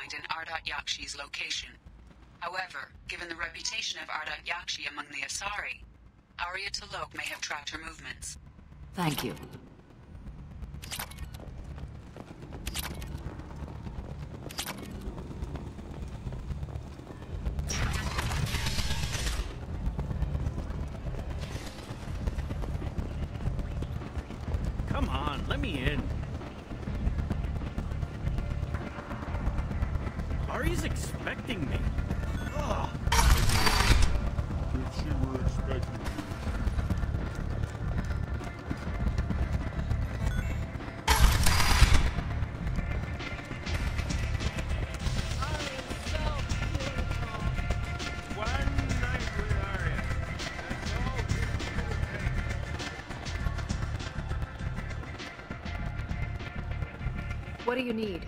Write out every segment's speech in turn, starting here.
find in Ardat Yakshi's location. However, given the reputation of Ardat Yakshi among the Asari, Arya T'Loak may have tracked her movements. Thank you. Come on, let me in. Arya's expecting me. Ugh. If she were expecting you. One night with Arya. That's all. What do you need?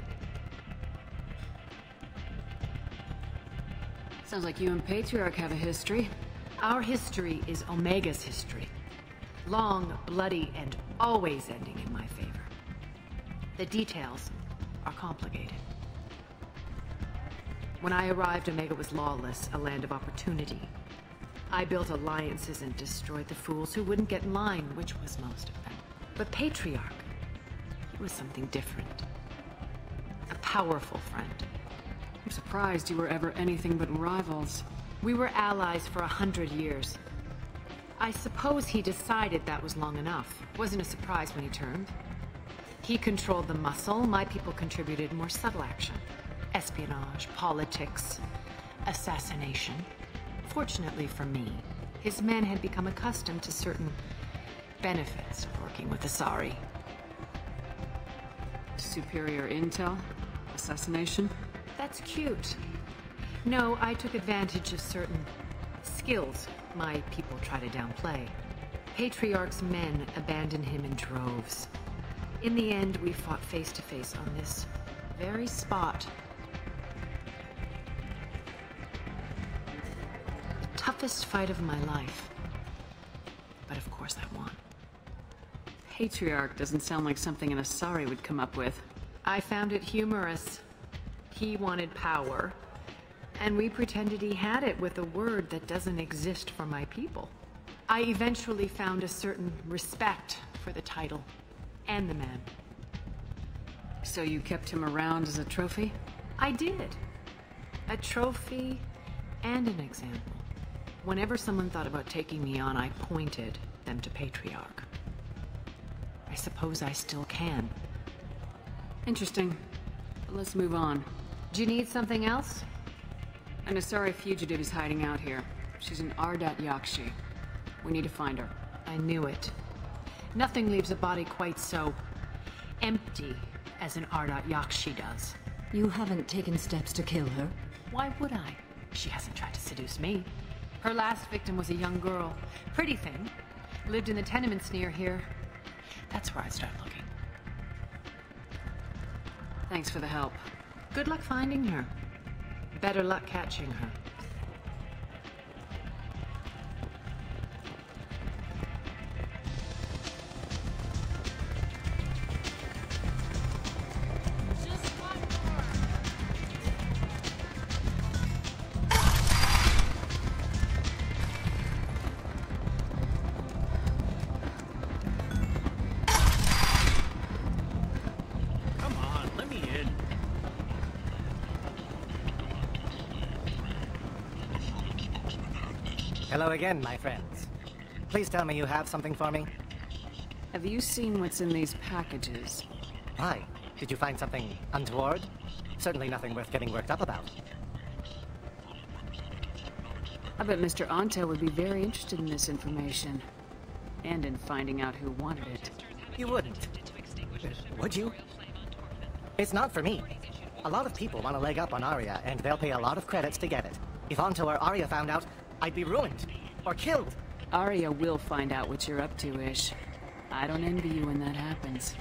Sounds like you and Patriarch have a history. Our history is Omega's history. Long, bloody, and always ending in my favor. The details are complicated. When I arrived, Omega was lawless, a land of opportunity. I built alliances and destroyed the fools who wouldn't get in line, which was most of them. But Patriarch, he was something different. A powerful friend. I'm surprised you were ever anything but rivals. We were allies for 100 years. I suppose he decided that was long enough. Wasn't a surprise when he turned. He controlled the muscle, my people contributed more subtle action. Espionage, politics, assassination. Fortunately for me, his men had become accustomed to certain benefits of working with Asari. Superior intel? Assassination? That's cute. No, I took advantage of certain skills my people try to downplay. Patriarch's men abandoned him in droves. In the end, we fought face to face on this very spot. The toughest fight of my life. But of course I won. Patriarch doesn't sound like something an Asari would come up with. I found it humorous. He wanted power, and we pretended he had it with a word that doesn't exist for my people. I eventually found a certain respect for the title and the man. So you kept him around as a trophy? I did. A trophy and an example. Whenever someone thought about taking me on, I pointed them to Patriarch. I suppose I still can. Interesting. But let's move on. Do you need something else? An Asari fugitive is hiding out here. She's an Ardat Yakshi. We need to find her. I knew it. Nothing leaves a body quite so empty as an Ardat Yakshi does. You haven't taken steps to kill her? Why would I? She hasn't tried to seduce me. Her last victim was a young girl. Pretty thing. Lived in the tenements near here. That's where I started looking. Thanks for the help. Good luck finding her. Better luck catching her. Come on, let me in. Hello again, my friends. Please tell me you have something for me. Have you seen what's in these packages? Why? Did you find something untoward? Certainly nothing worth getting worked up about. I bet Mr. Antel would be very interested in this information. And in finding out who wanted it. You wouldn't. Would you? It's not for me. A lot of people want a leg up on Arya, and they'll pay a lot of credits to get it. If Anto or Arya found out, I'd be ruined. Or killed. Arya will find out what you're up to, Ish. I don't envy you when that happens.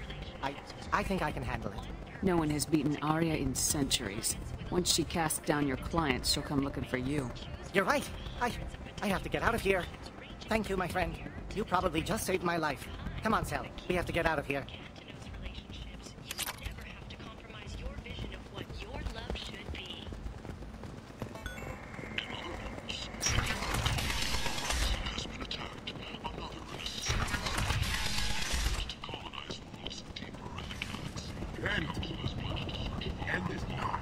I think I can handle it. No one has beaten Arya in centuries. Once she casts down your clients, she'll come looking for you. You're right. I have to get out of here. Thank you, my friend. You probably just saved my life. Come on, Sally. We have to get out of here. You never have to compromise your vision of what your love should be. And this not.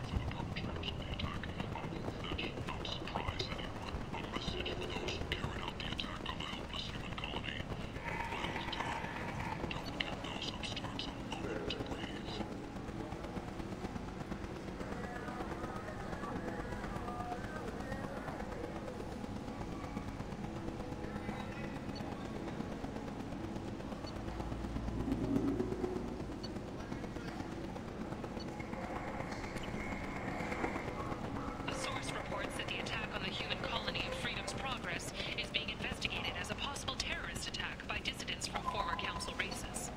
A source reports that the attack on the human colony of Freedom's Progress is being investigated as a possible terrorist attack by dissidents from former council races.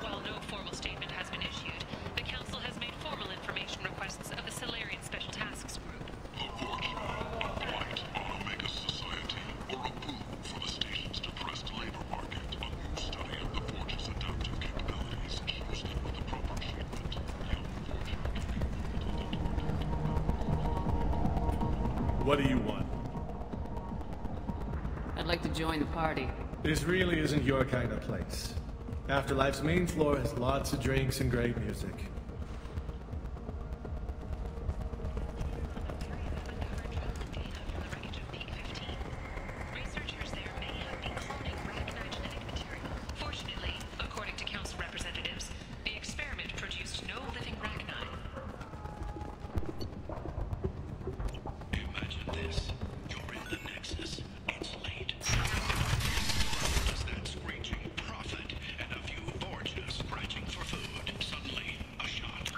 While no formal statement has been issued, the council has made formal information requests of the Solarian Special Tasks Group. Omega Society, or a boom for the station's depressed labor market. A new study of the Forge's adaptive capabilities ensures that with the proper treatment, What do you want? I'd like to join the party. This really isn't your kind of place. Afterlife's main floor has lots of drinks and great music. Researchers there may have been cloning Rachni genetic material. Fortunately, according to council representatives, the experiment produced no living Rachni. Imagine this. You're in the Nexus. It's late. Does that screeching profit and a few Forges scratching for food. Suddenly, a shot.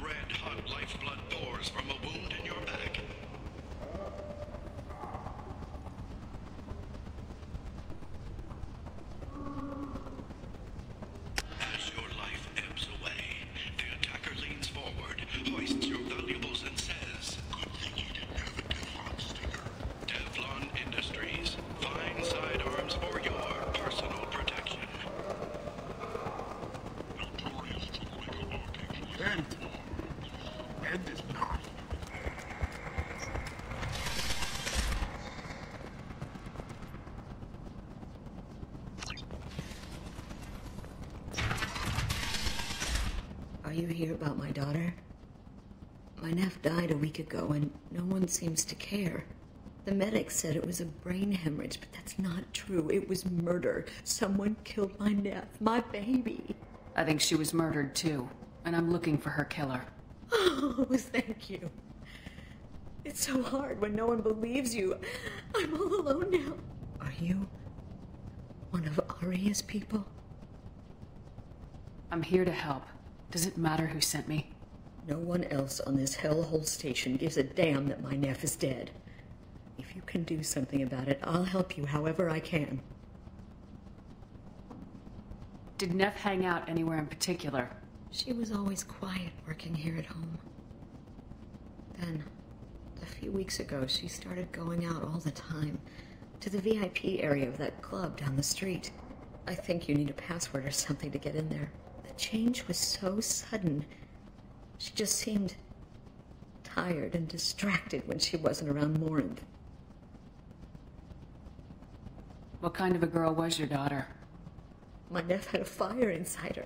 Red-hot lifeblood pours from a wound in your back. As your life ebbs away, the attacker leans forward, hoists your valuables and says, "Good thing you didn't have a Teflon stinger." Teflon Industries. Fine sidearms for your personal protection. Notorious troublemaker marking. And this not. Are you here about my daughter? My nephew died a week ago and no one seems to care. The medics said it was a brain hemorrhage, but that's not true. It was murder. Someone killed my nephew, my baby. I think she was murdered too, and I'm looking for her killer. Oh, thank you. It's so hard when no one believes you. I'm all alone now. Are you one of Aria's people? I'm here to help. Does it matter who sent me? No one else on this hellhole station gives a damn that my nephew is dead. If you can do something about it, I'll help you however I can. Did Neff hang out anywhere in particular? She was always quiet working here at home. Then, a few weeks ago, she started going out all the time to the VIP area of that club down the street. I think you need a password or something to get in there. The change was so sudden. She just seemed tired and distracted when she wasn't around Morinth. What kind of a girl was your daughter? My nephew had a fire inside her.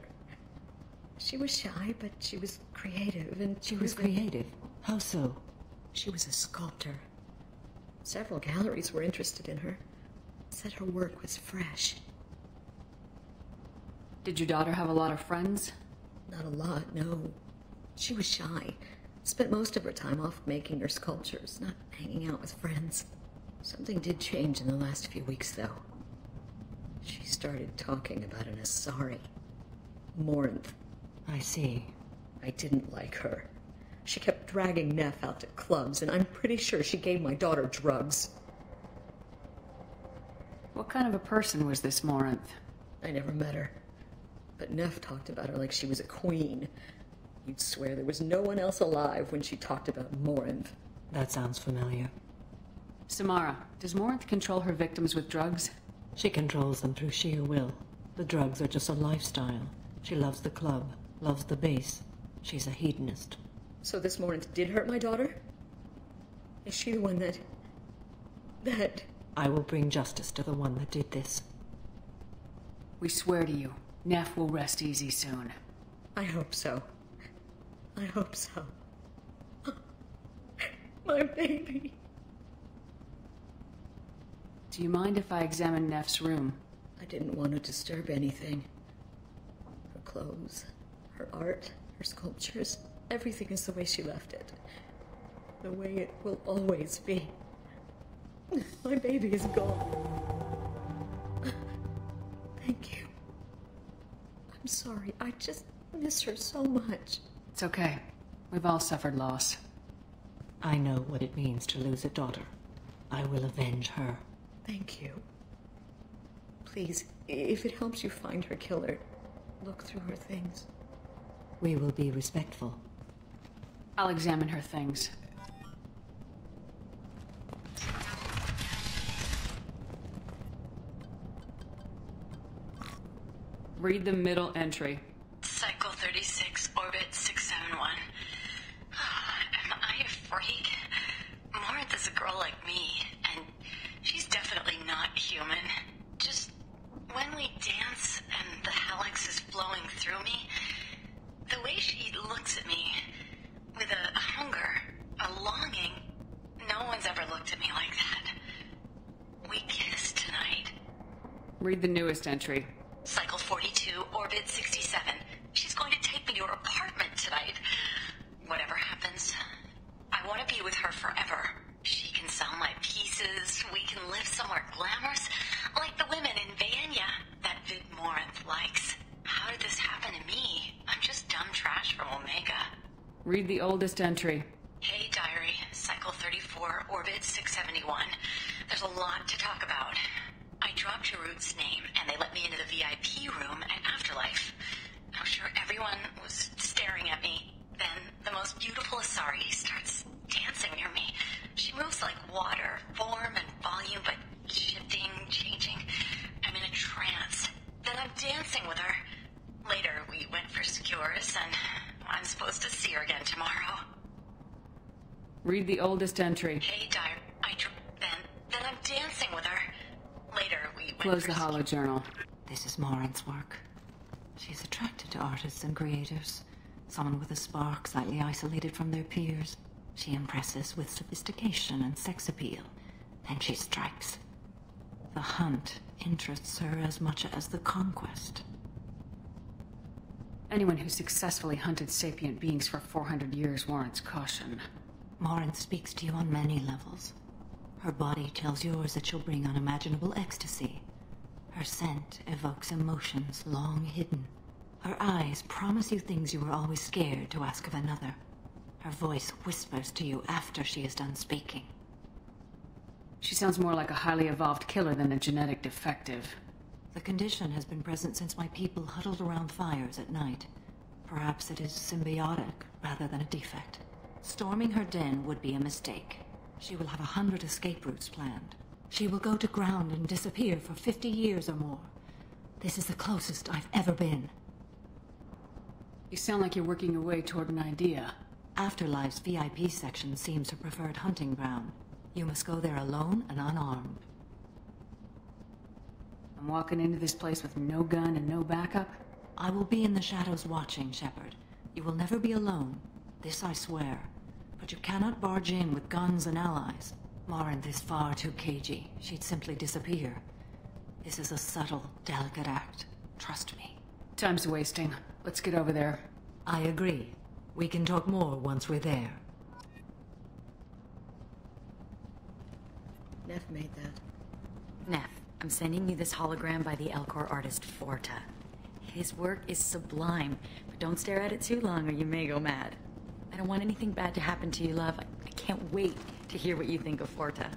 She was shy, but she was creative, and She was creative. How so? she was a sculptor. Several galleries were interested in her. Said her work was fresh. Did your daughter have a lot of friends? Not a lot, no. She was shy. Spent most of her time off making her sculptures, not hanging out with friends. Something did change in the last few weeks, though. She started talking about an Asari. Morinth. I see. I didn't like her. She kept dragging Neff out to clubs, and I'm pretty sure she gave my daughter drugs. What kind of a person was this Morinth? I never met her. But Neff talked about her like she was a queen. You'd swear there was no one else alive when she talked about Morinth. That sounds familiar. Samara, does Morinth control her victims with drugs? She controls them through sheer will. The drugs are just a lifestyle. She loves the club, loves the base. She's a hedonist. So this Morinth did hurt my daughter? Is she the one that... I will bring justice to the one that did this. We swear to you, Neff will rest easy soon. I hope so. I hope so. My baby. Do you mind if I examine Neff's room? I didn't want to disturb anything. Her clothes, her art, her sculptures, everything is the way she left it. The way it will always be. My baby is gone. Thank you. I'm sorry, I just miss her so much. It's okay. We've all suffered loss. I know what it means to lose a daughter. I will avenge her. Thank you. Please, if it helps you find her killer, look through her things. We will be respectful. I'll examine her things. Read the middle entry. Cycle 36, orbit 671. Am I a freak? Morinth is a girl like me, and she's definitely not human. Just when we dance and the Helix is flowing through me, the way she looks at me with a hunger, a longing, no one's ever looked at me like that. We kiss tonight. Read the newest entry. Cycle 42, orbit 67. She's going to take me to her apartment tonight. Whatever happens, I want to be with her forever. She can sell my pieces. We can live somewhere glamorous, like the women in Vanya that Vid Morinth likes. How did this happen to me? I'm just dumb trash from Omega. Read the oldest entry. Hey, diary. Cycle 34, orbit 671. There's a lot to talk about. I dropped Jarut's name, and they let me into the VIP room at Afterlife. I'm sure everyone was staring at me. Then the most beautiful Asari starts dancing near me. She moves like water, form and volume, but shifting, changing. I'm in a trance. Then I'm dancing with her. Later, we went for skewers, and I'm supposed to see her again tomorrow. Read the oldest entry. Hey, diary. Then I'm dancing with her. Later, we went Close the hollow journal. This is Morinth's work. She's attracted to artists and creators. Someone with a spark, slightly isolated from their peers. She impresses with sophistication and sex appeal. Then she strikes. The hunt interests her as much as the conquest. Anyone who successfully hunted sapient beings for 400 years warrants caution. Morinth speaks to you on many levels. Her body tells yours that she'll bring unimaginable ecstasy. Her scent evokes emotions long hidden. Her eyes promise you things you were always scared to ask of another. Her voice whispers to you after she is done speaking. She sounds more like a highly evolved killer than a genetic defective. The condition has been present since my people huddled around fires at night. Perhaps it is symbiotic rather than a defect. Storming her den would be a mistake. She will have 100 escape routes planned. She will go to ground and disappear for 50 years or more. This is the closest I've ever been. You sound like you're working your way toward an idea. Afterlife's VIP section seems her preferred hunting ground. You must go there alone and unarmed. I'm walking into this place with no gun and no backup? I will be in the shadows watching, Shepard. You will never be alone. This I swear. But you cannot barge in with guns and allies. Morinth is far too cagey. She'd simply disappear. This is a subtle, delicate act. Trust me. Time's wasting. Let's get over there. I agree. We can talk more once we're there. Neff made that. Neff, I'm sending you this hologram by the Elcor artist Forta. His work is sublime, but don't stare at it too long or you may go mad. I don't want anything bad to happen to you, love. I can't wait to hear what you think of Forta.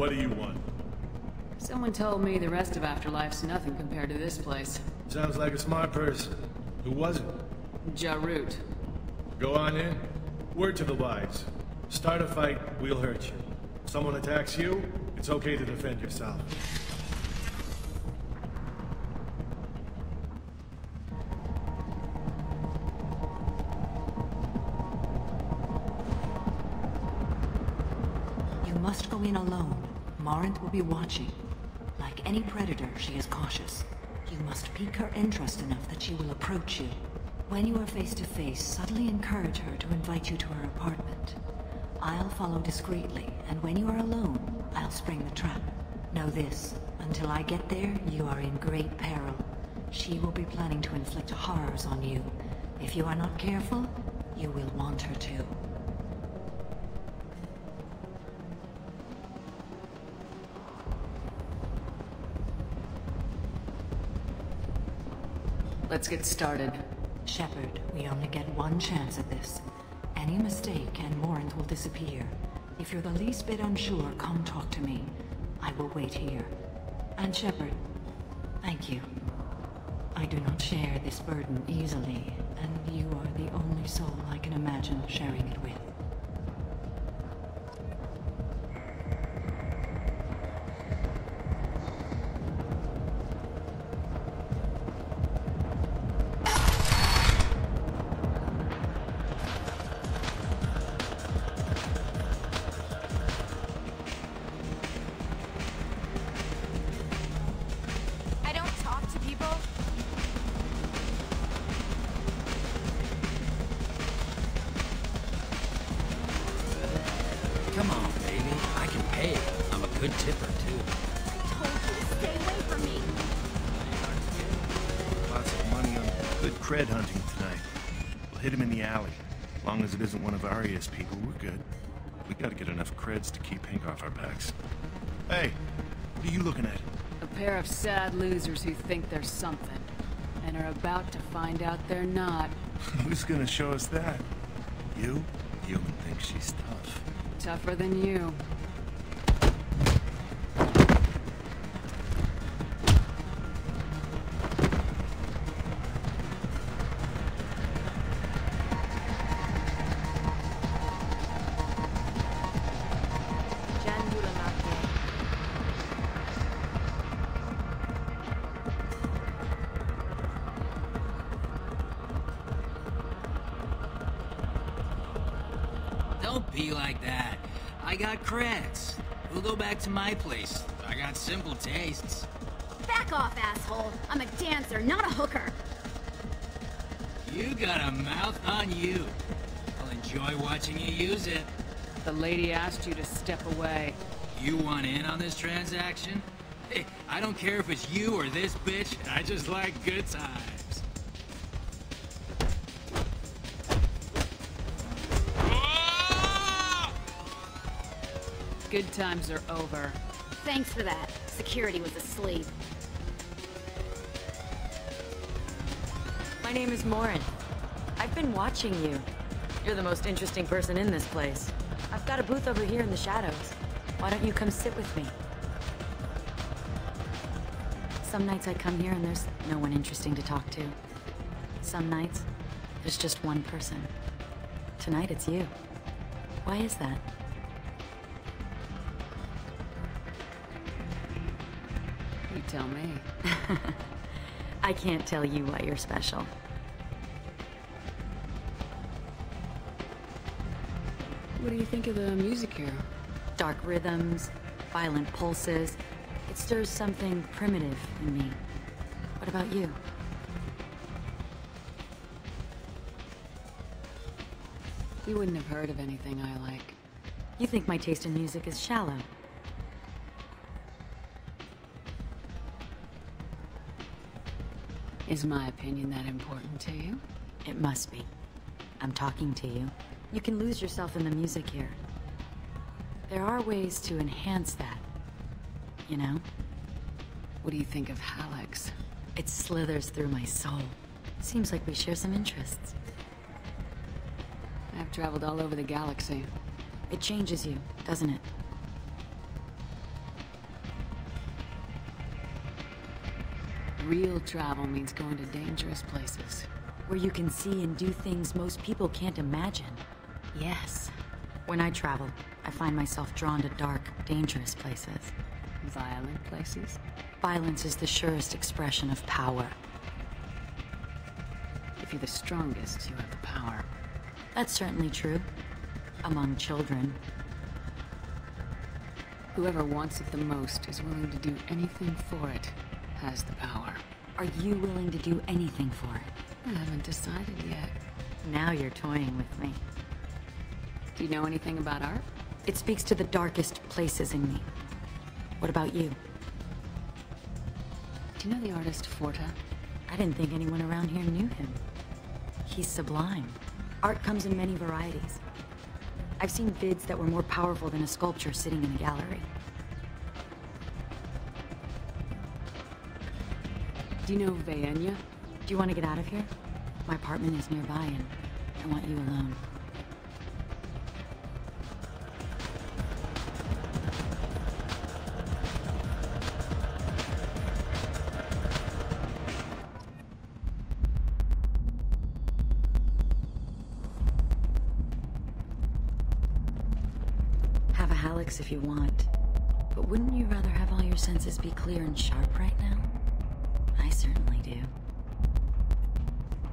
What do you want? Someone told me the rest of Afterlife's nothing compared to this place. Sounds like a smart person. Who was it? Jarut. Go on in. Word to the wise. Start a fight, we'll hurt you. If someone attacks you, it's okay to defend yourself. You must go in alone. Morinth will be watching. Like any predator, she is cautious. You must pique her interest enough that she will approach you. When you are face to face, subtly encourage her to invite you to her apartment. I'll follow discreetly, and when you are alone, I'll spring the trap. Know this, until I get there, you are in great peril. She will be planning to inflict horrors on you. If you are not careful, you will want her to. Let's get started. Shepard, we only get one chance at this. Any mistake and Morinth will disappear. If you're the least bit unsure, come talk to me. I will wait here. And Shepard, thank you. I do not share this burden easily, and you are the only soul I can imagine sharing it with. Come on, baby. I can pay. I'm a good tipper, too. I told you to stay away from me. Lots of money on good cred hunting tonight. We'll hit him in the alley. As long as it isn't one of Aria's people, we're good. We gotta get enough creds to keep Hank off our backs. Hey, what are you looking at? A pair of sad losers who think they're something, and are about to find out they're not. Who's gonna show us that? You? Human thinks she's tough. Tougher than you. Don't be like that. I got creds. We'll go back to my place. I got simple tastes. Back off, asshole. I'm a dancer, not a hooker. You got a mouth on you. I'll enjoy watching you use it. The lady asked you to step away. You want in on this transaction? Hey, I don't care if it's you or this bitch. I just like good times. Good times are over. Thanks for that. Security was asleep. My name is Morinth. I've been watching you. You're the most interesting person in this place. I've got a booth over here in the shadows. Why don't you come sit with me? Some nights I come here and there's no one interesting to talk to. Some nights, there's just one person. Tonight it's you. Why is that? You tell me. I can't tell you why you're special. What do you think of the music here? Dark rhythms, violent pulses. It stirs something primitive in me. What about you? You wouldn't have heard of anything I like. You think my taste in music is shallow. Is my opinion that important to you? It must be. I'm talking to you. You can lose yourself in the music here. There are ways to enhance that. You know? What do you think of Hallex? It slithers through my soul. Seems like we share some interests. I've traveled all over the galaxy. It changes you, doesn't it? Real travel means going to dangerous places. Where you can see and do things most people can't imagine. Yes. When I travel, I find myself drawn to dark, dangerous places. Violent places? Violence is the surest expression of power. If you're the strongest, you have the power. That's certainly true. Among children. Whoever wants it the most is willing to do anything for it, has the power. Are you willing to do anything for it? I haven't decided yet. Now you're toying with me. Do you know anything about art? It speaks to the darkest places in me. What about you? Do you know the artist Forta? I didn't think anyone around here knew him. He's sublime. Art comes in many varieties. I've seen vids that were more powerful than a sculpture sitting in a gallery. Do you know Vaenya? Do you want to get out of here? My apartment is nearby and I want you alone. Have a Hallex if you want, but wouldn't you rather have all your senses be clear and sharp right now? I certainly do.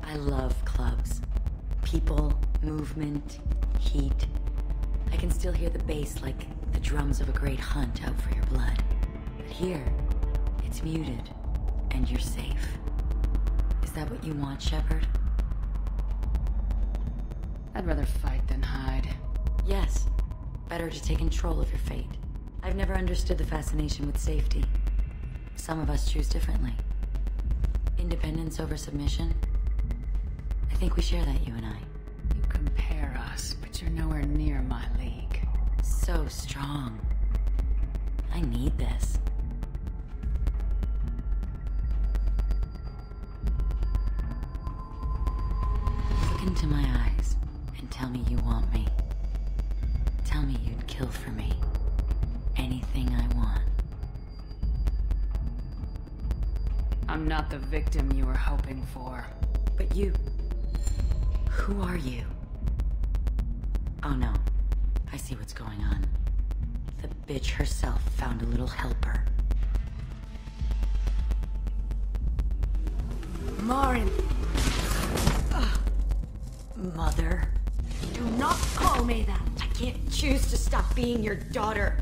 I love clubs. People, movement, heat. I can still hear the bass like the drums of a great hunt out for your blood. But here, it's muted, and you're safe. Is that what you want, Shepard? I'd rather fight than hide. Yes. Better to take control of your fate. I've never understood the fascination with safety. Some of us choose differently. Independence over submission? I think we share that, you and I. You compare us, but you're nowhere near my league. So strong. I need this. Look into my eyes and tell me you want me. Tell me you'd kill for me. Anything I want. I'm not the victim you were hoping for. But you... Who are you? Oh no. I see what's going on. The bitch herself found a little helper. Morin! Mother. Do not call me that! I can't choose to stop being your daughter,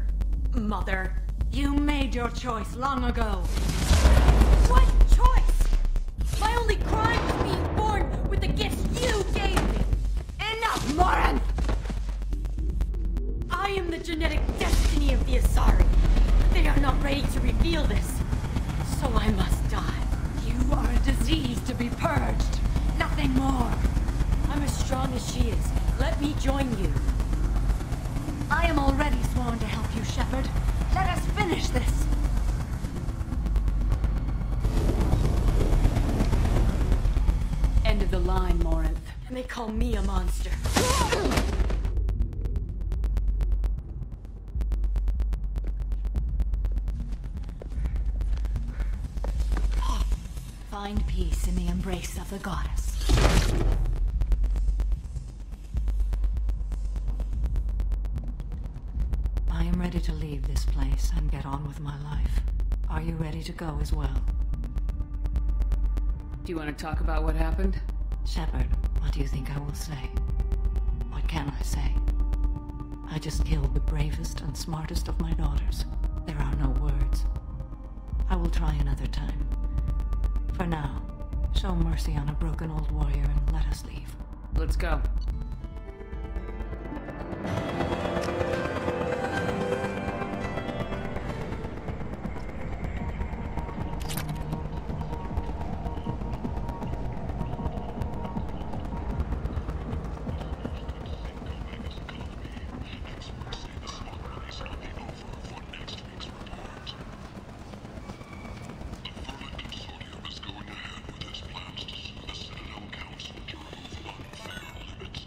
Mother. You made your choice long ago. What choice? My only crime was being born with the gifts you gave me. Enough, Morin! I am the genetic destiny of the Asari. They are not ready to reveal this, so I must die. You are a disease to be purged. Nothing more. I'm as strong as she is. Let me join you. I am already sworn to help you, Shepard. Let us finish this. End of the line, Morinth. And they call me a monster. Find peace in the embrace of the goddess. I am ready to leave this place and get on with my life. Are you ready to go as well? Do you want to talk about what happened? Shepard, what do you think I will say? What can I say? I just killed the bravest and smartest of my daughters. There are no words. I will try another time. For now, show mercy on a broken old warrior and let us leave. Let's go. Consortium is going ahead with its plans to sue the Citadel Council to remove unfair limits.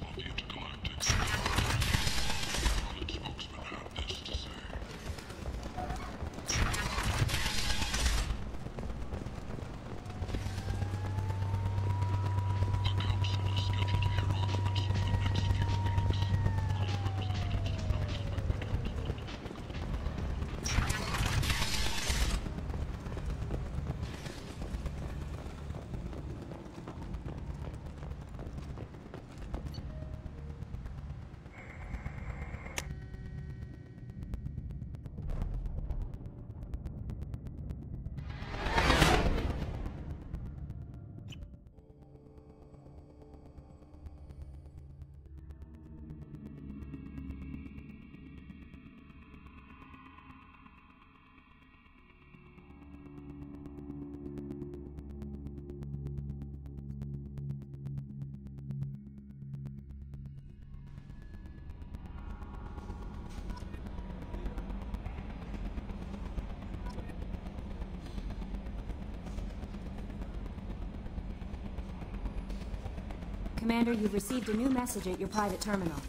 Commander, you've received a new message at your private terminal.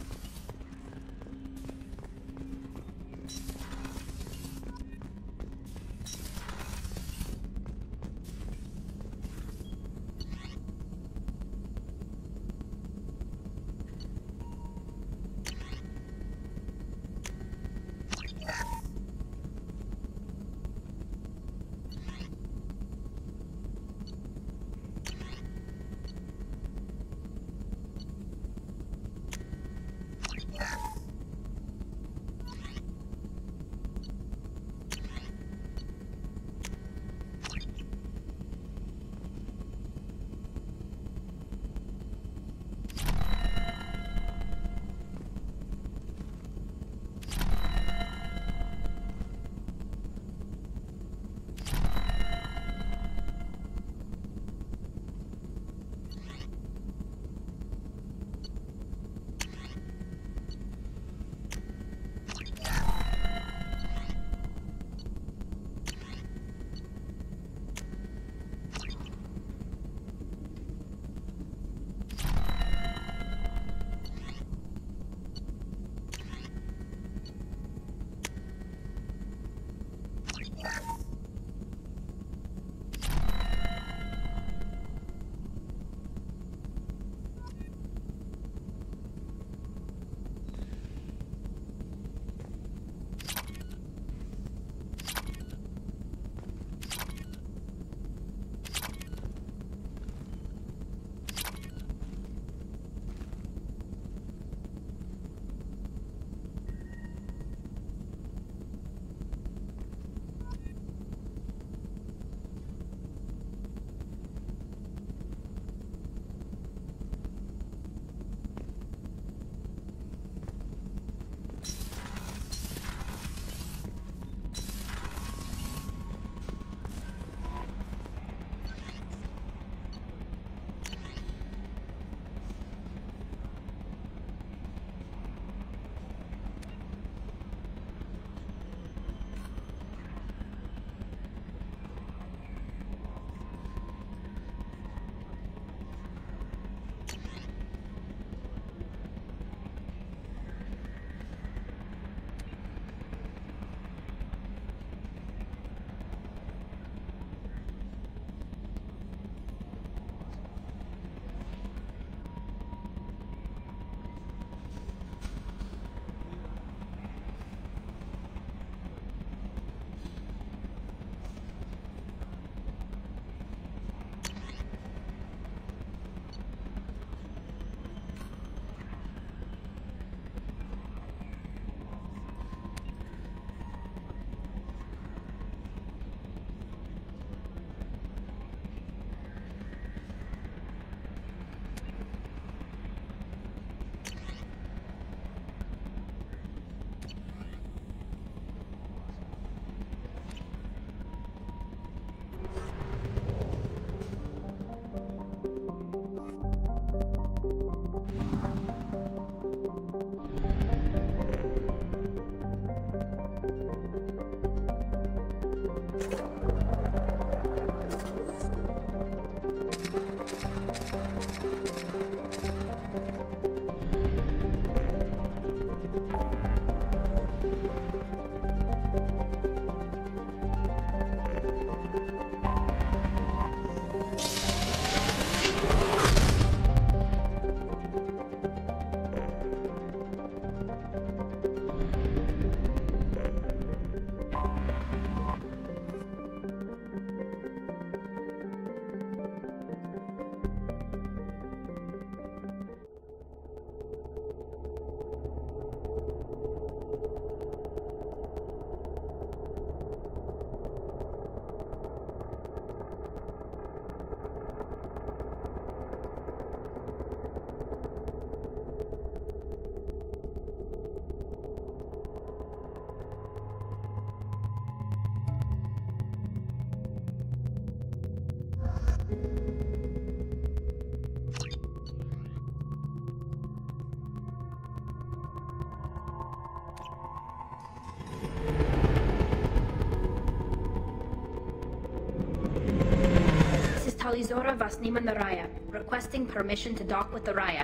Talizora Vasnima Naraya, requesting permission to dock with the Raya.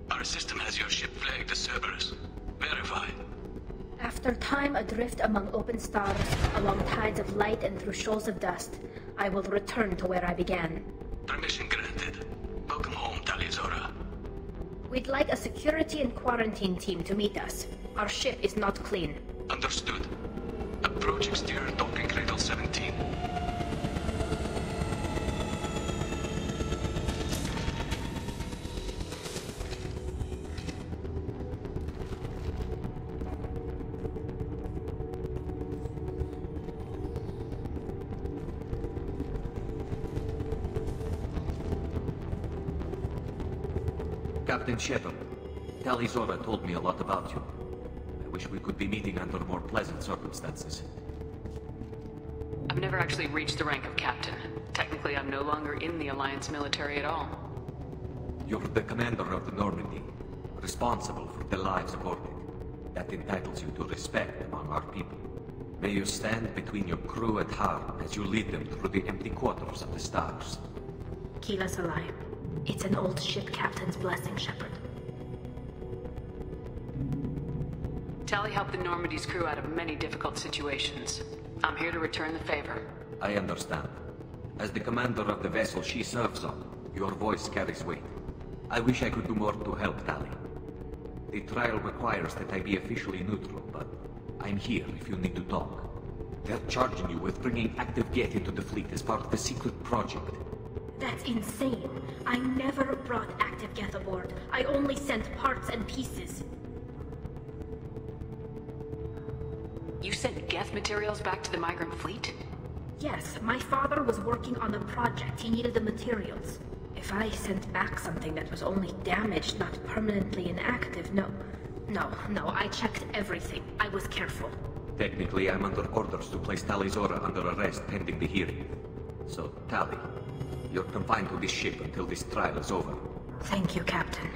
Our system has your ship flagged as Cerberus. Verify. After time adrift among open stars, along tides of light and through shoals of dust, I will return to where I began. Permission granted. Welcome home, Talizora. We'd like a security and quarantine team to meet us. Our ship is not clean. Understood. Approach exterior docking cradle 17. Captain Shepard, Talizora told me a lot about you. I wish we could be meeting under more pleasant circumstances. I've never actually reached the rank of captain. Technically, I'm no longer in the Alliance military at all. You're the commander of the Normandy, responsible for the lives of Orchid. That entitles you to respect among our people. May you stand between your crew and harm as you lead them through the empty quarters of the stars. Kila Salai. It's an old ship captain's blessing, Shepard. Tali helped the Normandy's crew out of many difficult situations. I'm here to return the favor. I understand. As the commander of the vessel she serves on, your voice carries weight. I wish I could do more to help Tali. The trial requires that I be officially neutral, but I'm here if you need to talk. They're charging you with bringing active Geth into the fleet as part of a secret project. That's insane. I never brought active Geth aboard. I only sent parts and pieces. You sent Geth materials back to the migrant fleet? Yes, my father was working on a project. He needed the materials. If I sent back something that was only damaged, not permanently inactive, no, I checked everything. I was careful. Technically, I'm under orders to place Talizora under arrest pending the hearing. So, Tali, you're confined to this ship until this trial is over. Thank you, Captain.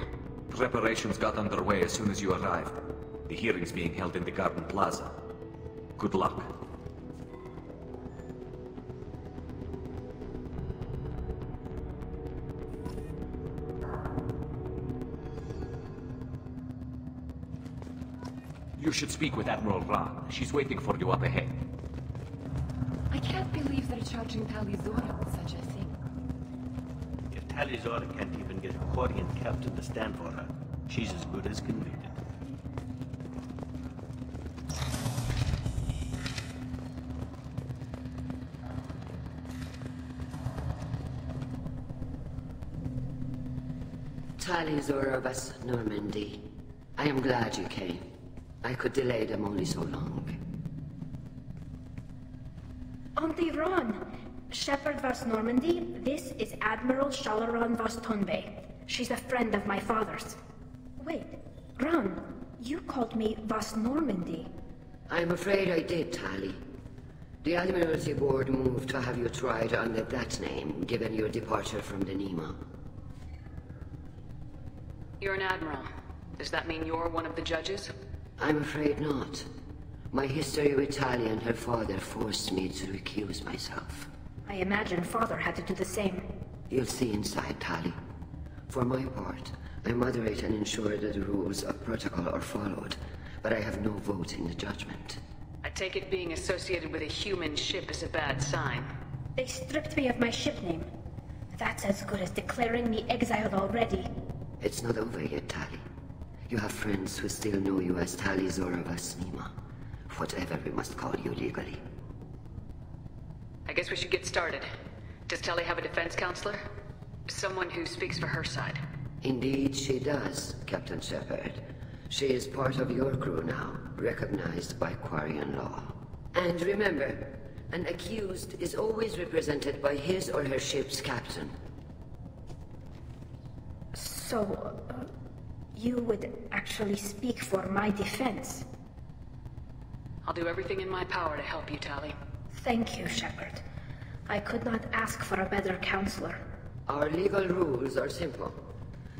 Preparations got underway as soon as you arrived. The hearing's being held in the Garden Plaza. Good luck. You should speak with Admiral Ran. She's waiting for you up ahead. I can't believe they're charging Talizora with such a thing. If Talizora can't even get a Quarian captain to stand for her, she's as good as convicted. Talizora Vas Normandy. I am glad you came. I could delay them only so long. Auntie Ron! Shepard Vas Normandy, this is Admiral Shalaran Vas Tonbe. She's a friend of my father's. Wait, Ron, you called me Vas Normandy. I'm afraid I did, Tali. The Admiralty Board moved to have you tried under that name, given your departure from the Nima. You're an admiral. Does that mean you're one of the judges? I'm afraid not. My history with Tali and her father forced me to recuse myself. I imagine father had to do the same. You'll see inside, Tali. For my part, I moderate and ensure that the rules of protocol are followed, but I have no vote in the judgment. I take it being associated with a human ship is a bad sign. They stripped me of my ship name. That's as good as declaring me exiled already. It's not over yet, Tali. You have friends who still know you as Talizora Vas Nima. Whatever we must call you legally. I guess we should get started. Does Tali have a defense counselor? Someone who speaks for her side. Indeed she does, Captain Shepard. She is part of your crew now, recognized by Quarian law. And remember, an accused is always represented by his or her ship's captain. So, you would actually speak for my defense? I'll do everything in my power to help you, Tali. Thank you, Shepard. I could not ask for a better counselor. Our legal rules are simple.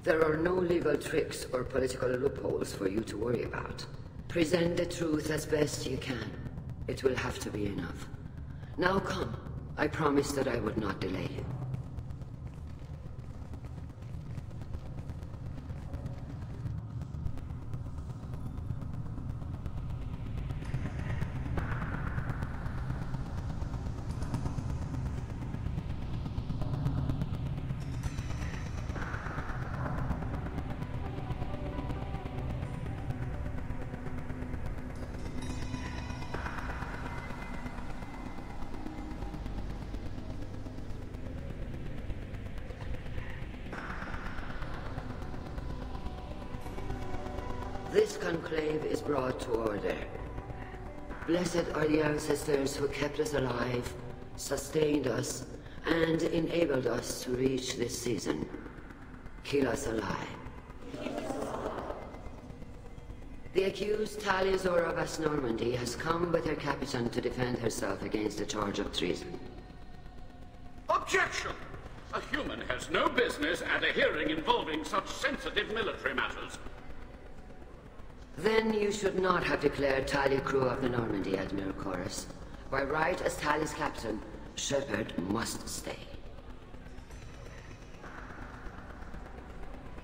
There are no legal tricks or political loopholes for you to worry about. Present the truth as best you can. It will have to be enough. Now come. I promised that I would not delay you. This conclave is brought to order. Blessed are the ancestors who kept us alive, sustained us, and enabled us to reach this season. Keep us alive. The accused Tali Zora Vas Normandy has come with her captain to defend herself against a charge of treason. Objection! A human has no business at a hearing involving such sensitive military matters. Then you should not have declared Tali crew of the Normandy, Admiral Chorus. By right as Tali's captain, Shepard must stay.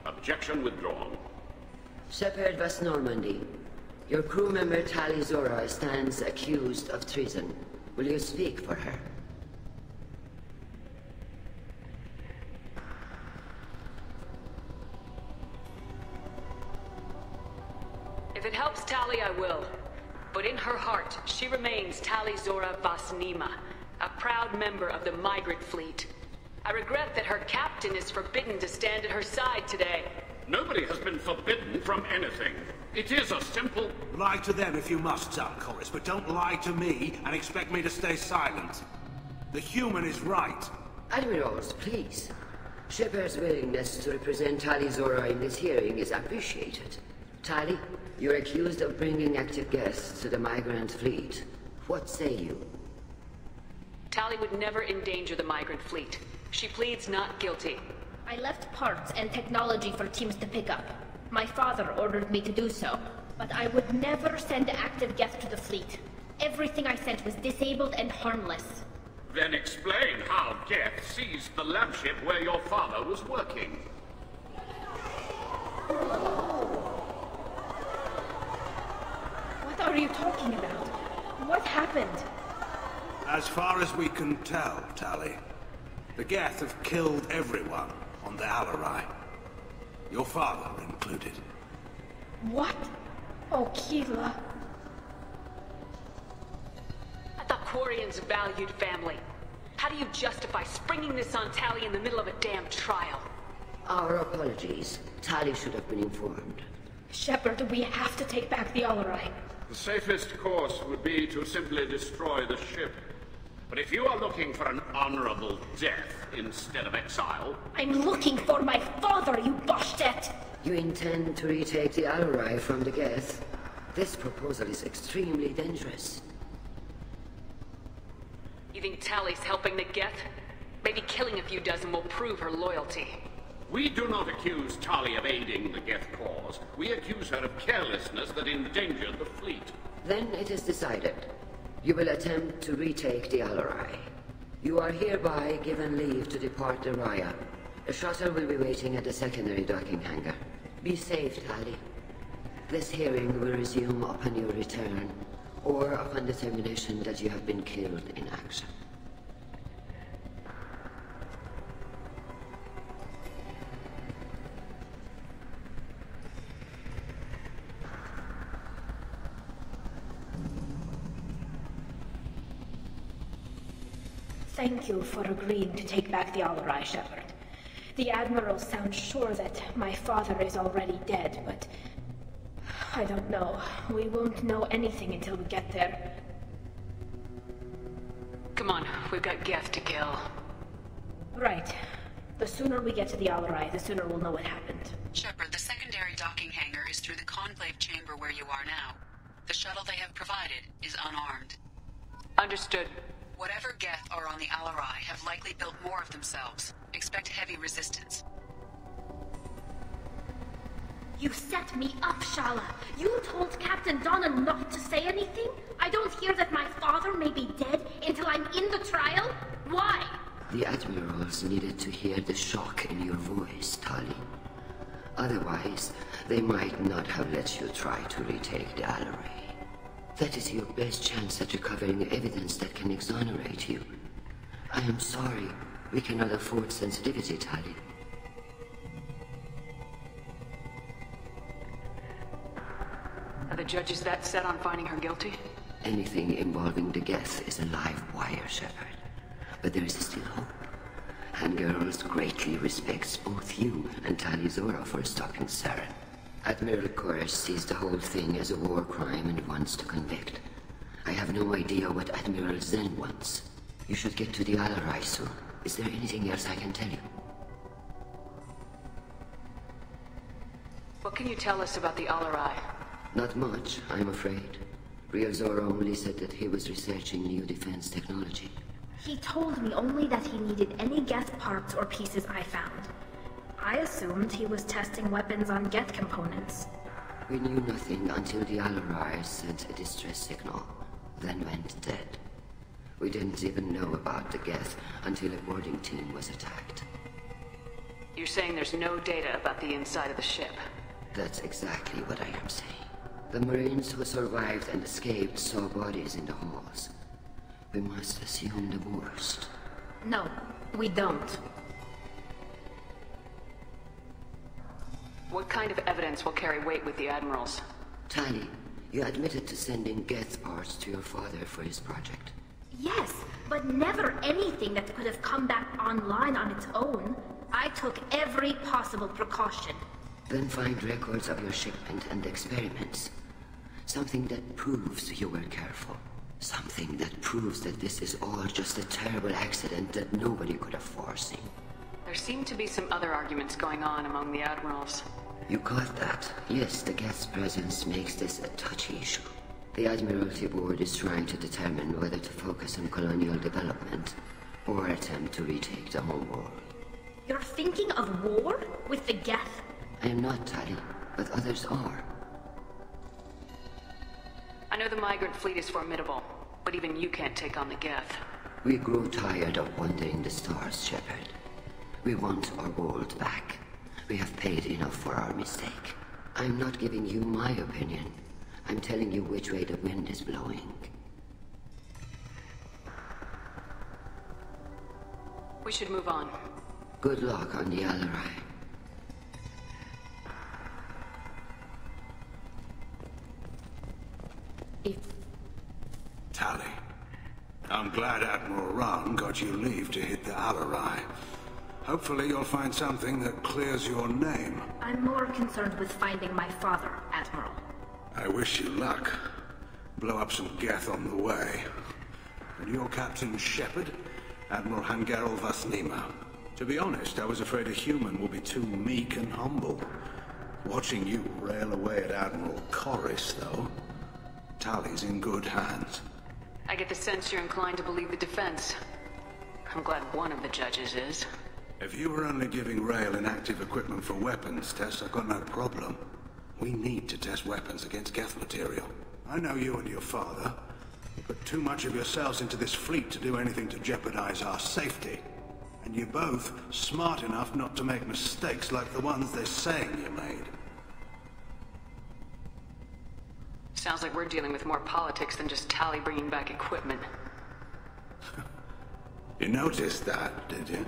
Objection withdrawn. Shepard Vas Normandy, your crew member Tali Zora stands accused of treason. Will you speak for her? If it helps Tali, I will. But in her heart, she remains Tali Zora Vas Nima, a proud member of the Migrant Fleet. I regret that her captain is forbidden to stand at her side today. Nobody has been forbidden from anything. It is a simple... Lie to them if you must, Zalcoris, but don't lie to me and expect me to stay silent. The human is right. Admirals, please. Shepard's willingness to represent Tali Zora in this hearing is appreciated. Tali, you're accused of bringing active guests to the Migrant Fleet. What say you? Tali would never endanger the Migrant Fleet. She pleads not guilty. I left parts and technology for teams to pick up. My father ordered me to do so, but I would never send active guests to the fleet. Everything I sent was disabled and harmless. Then explain how Geth seized the lab ship where your father was working. What are you talking about? What happened? As far as we can tell, Tali, the Geth have killed everyone on the Alarai. Your father included. What? Oh, Keela. I thought Quarians valued family. How do you justify springing this on Tali in the middle of a damn trial? Our apologies. Tali should have been informed. Shepard, we have to take back the Alarai. The safest course would be to simply destroy the ship. But if you are looking for an honorable death instead of exile... I'm looking for my father, you Boshtet! You intend to retake the Alarai from the Geth? This proposal is extremely dangerous. You think Tali's helping the Geth? Maybe killing a few dozen will prove her loyalty. We do not accuse Tali of aiding the Geth cause. We accuse her of carelessness that endangered the fleet. Then it is decided. You will attempt to retake the Alarai. You are hereby given leave to depart the Raya. A shuttle will be waiting at the secondary docking hangar. Be safe, Tali. This hearing will resume upon your return, or upon determination that you have been killed in action. Thank you for agreeing to take back the Alarai, Shepard. The Admiral sounds sure that my father is already dead, but... I don't know. We won't know anything until we get there. Come on, we've got Geth to kill. Right. The sooner we get to the Alarai, the sooner we'll know what happened. Shepard, the secondary docking hangar is through the conclave chamber where you are now. The shuttle they have provided is unarmed. Understood. Whatever Geth are on the Alarai have likely built more of themselves. Expect heavy resistance. You set me up, Shala. You told Captain Donna not to say anything? I don't hear that my father may be dead until I'm in the trial? Why? The Admirals needed to hear the shock in your voice, Tali. Otherwise, they might not have let you try to retake the Alarai. That is your best chance at recovering evidence that can exonerate you. I am sorry. We cannot afford sensitivity, Tali. Are the judges that set on finding her guilty? Anything involving the Geth is a live wire, Shepard. But there is still hope. And Girls greatly respects both you and Tali Zora for stopping Saren. Admiral Koresh sees the whole thing as a war crime and wants to convict. I have no idea what Admiral Zen wants. You should get to the Alarai soon. Is there anything else I can tell you? What can you tell us about the Alarai? Not much, I'm afraid. Real Zora only said that he was researching new defense technology. He told me only that he needed any Geth parts or pieces I found. I assumed he was testing weapons on Geth components. We knew nothing until the Alarai sent a distress signal, then went dead. We didn't even know about the Geth until a boarding team was attacked. You're saying there's no data about the inside of the ship? That's exactly what I am saying. The Marines who survived and escaped saw bodies in the halls. We must assume the worst. No, we don't. What kind of evidence will carry weight with the Admirals? Tali, you admitted to sending Geth parts to your father for his project. Yes, but never anything that could have come back online on its own. I took every possible precaution. Then find records of your shipment and experiments. Something that proves you were careful. Something that proves that this is all just a terrible accident that nobody could have foreseen. There seem to be some other arguments going on among the Admirals. You caught that? Yes, the Geth's presence makes this a touchy issue. The Admiralty Board is trying to determine whether to focus on colonial development or attempt to retake the homeworld. You're thinking of war with the Geth? I am not, Tali, but others are. I know the migrant fleet is formidable, but even you can't take on the Geth. We grow tired of wandering the stars, Shepard. We want our world back. We have paid enough for our mistake. I'm not giving you my opinion. I'm telling you which way the wind is blowing. We should move on. Good luck on the Alarai. Tali, I'm glad Admiral Rahn got you leave to hit the Alarai. Hopefully you'll find something that clears your name. I'm more concerned with finding my father, Admiral. I wish you luck. Blow up some Geth on the way. And your Captain Shepard, Admiral Hangarel Vasnima. To be honest, I was afraid a human will be too meek and humble. Watching you rail away at Admiral Koris, though, Tali's in good hands. I get the sense you're inclined to believe the defense. I'm glad one of the judges is. If you were only giving Rail inactive equipment for weapons tests, I've got no problem. We need to test weapons against Geth material. I know you and your father. You put too much of yourselves into this fleet to do anything to jeopardize our safety. And you're both smart enough not to make mistakes like the ones they're saying you made. Sounds like we're dealing with more politics than just Tali bringing back equipment. You noticed that, did you?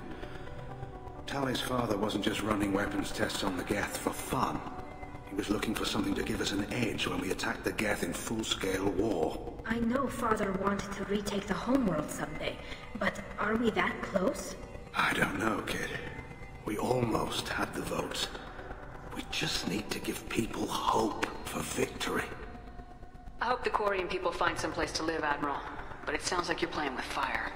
Tali's father wasn't just running weapons tests on the Geth for fun. He was looking for something to give us an edge when we attacked the Geth in full-scale war. I know Father wanted to retake the homeworld someday, but are we that close? I don't know, kid. We almost had the votes. We just need to give people hope for victory. I hope the Quarian people find someplace to live, Admiral. But it sounds like you're playing with fire.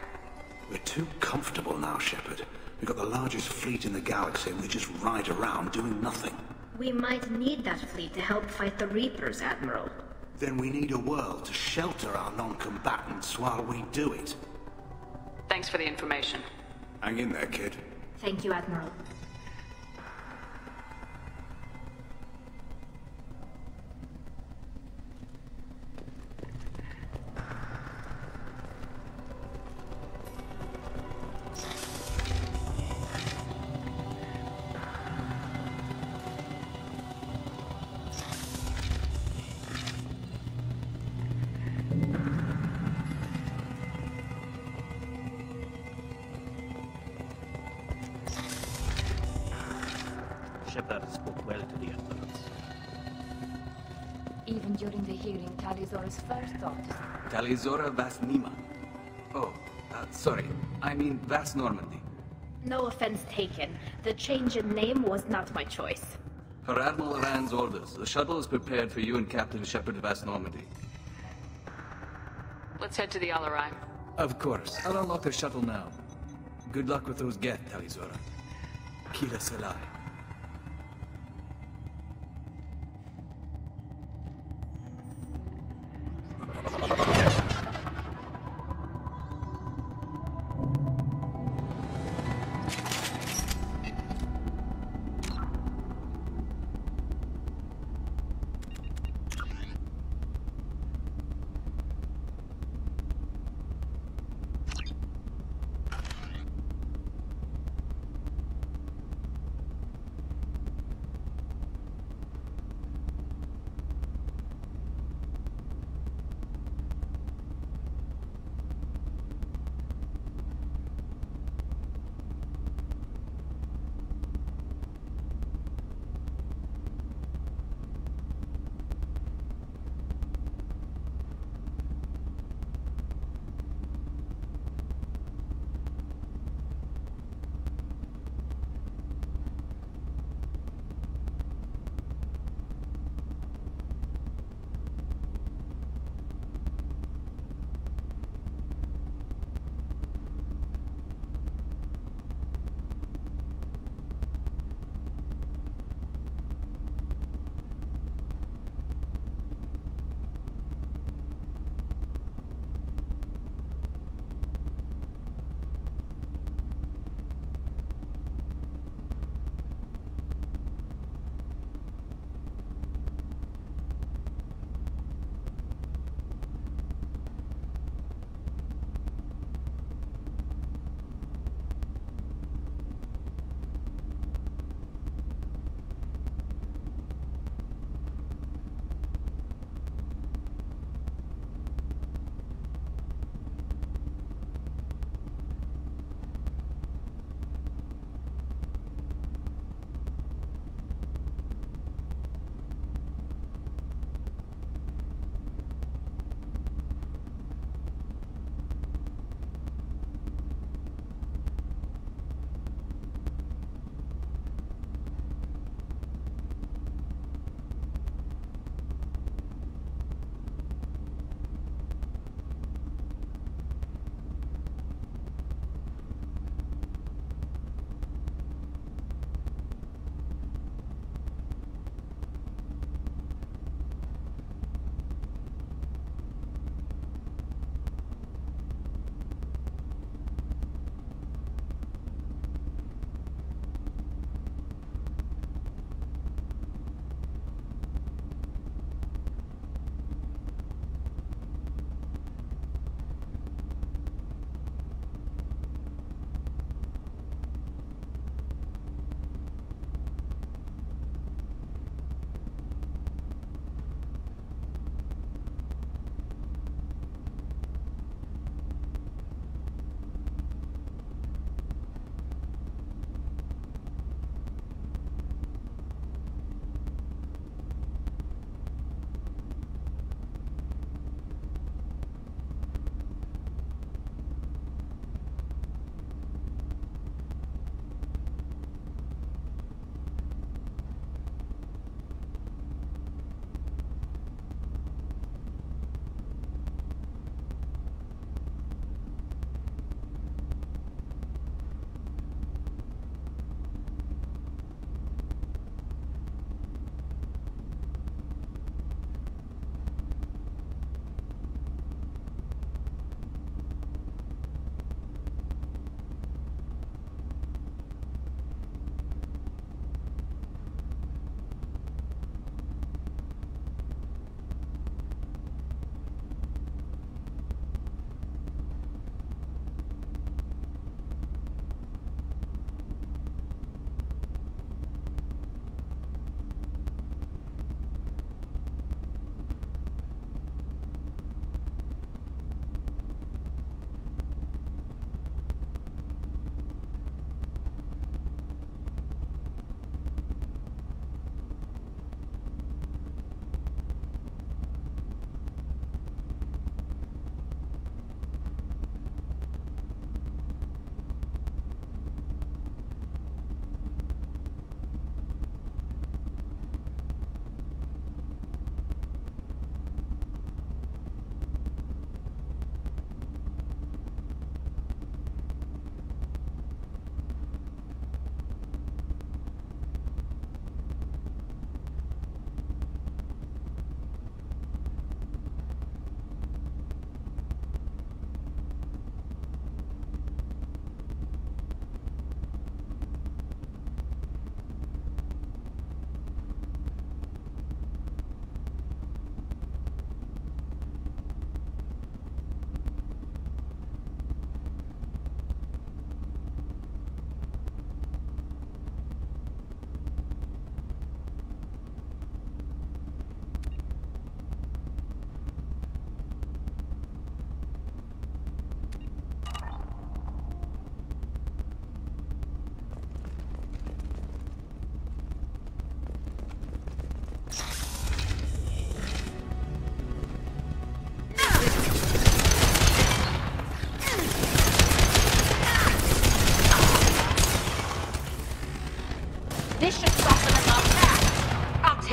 We're too comfortable now, Shepard. We've got the largest fleet in the galaxy and we just ride around doing nothing. We might need that fleet to help fight the Reapers, Admiral. Then we need a world to shelter our non-combatants while we do it. Thanks for the information. Hang in there, kid. Thank you, Admiral. Shepard spoke well to the Admirals. Even during the hearing, Talizora's first thought. Talizora Vasnima. Oh, sorry. I mean Vas Normandy. No offense taken. The change in name was not my choice. Per Admiral Rand's orders, the shuttle is prepared for you and Captain Shepard Vas Normandy. Let's head to the Alarai. Of course. I'll unlock the shuttle now. Good luck with those Geth, Talizora. Kila Selai.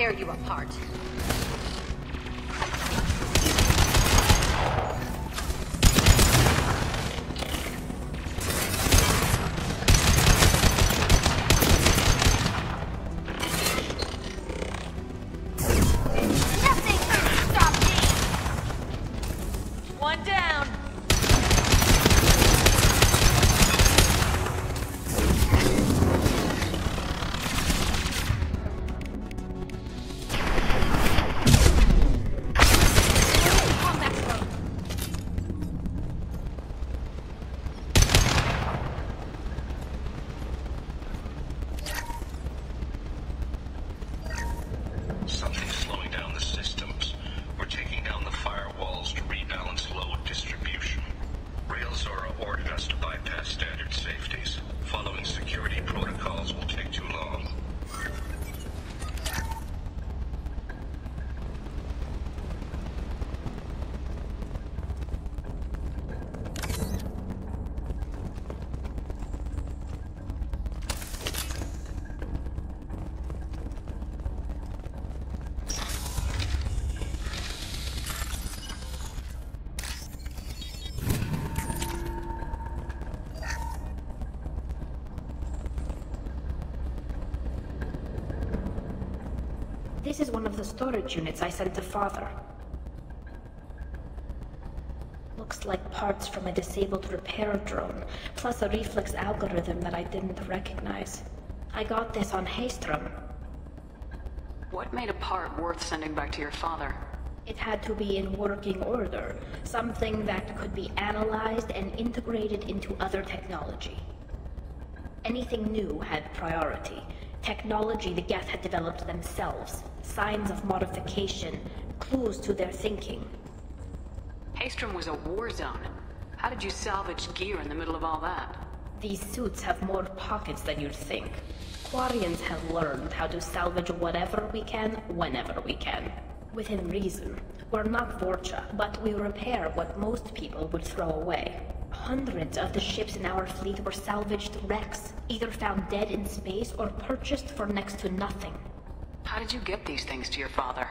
tear you apart. One down. Something's slowing down the systems. We're taking down the firewalls to rebalance load distribution. Rail Zora ordered us to bypass standard safeties. Following security protocols will take too long. This is one of the storage units I sent to Father. Looks like parts from a disabled repair drone, plus a reflex algorithm that I didn't recognize. I got this on Haystrom. What made a part worth sending back to your father? It had to be in working order, something that could be analyzed and integrated into other technology. Anything new had priority. Technology the Geth had developed themselves, signs of modification, clues to their thinking. Haystrom was a war zone. How did you salvage gear in the middle of all that? These suits have more pockets than you'd think. Quarians have learned how to salvage whatever we can, whenever we can. Within reason. We're not Vorcha, but we repair what most people would throw away. Hundreds of the ships in our fleet were salvaged wrecks, either found dead in space or purchased for next to nothing. How did you get these things to your father?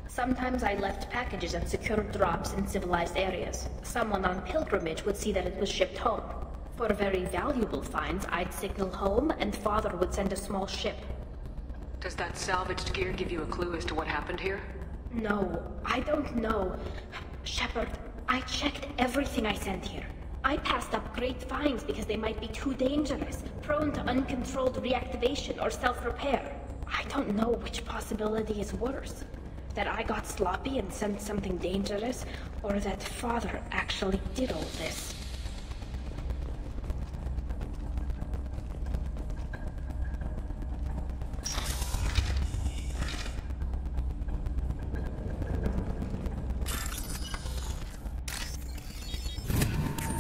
Sometimes I left packages and secured drops in civilized areas. Someone on pilgrimage would see that it was shipped home. For very valuable finds, I'd signal home and Father would send a small ship. Does that salvaged gear give you a clue as to what happened here? No, I don't know. Shepard, I checked everything I sent here. I passed up great finds because they might be too dangerous, prone to uncontrolled reactivation or self-repair. I don't know which possibility is worse. That I got sloppy and sent something dangerous, or that Father actually did all this.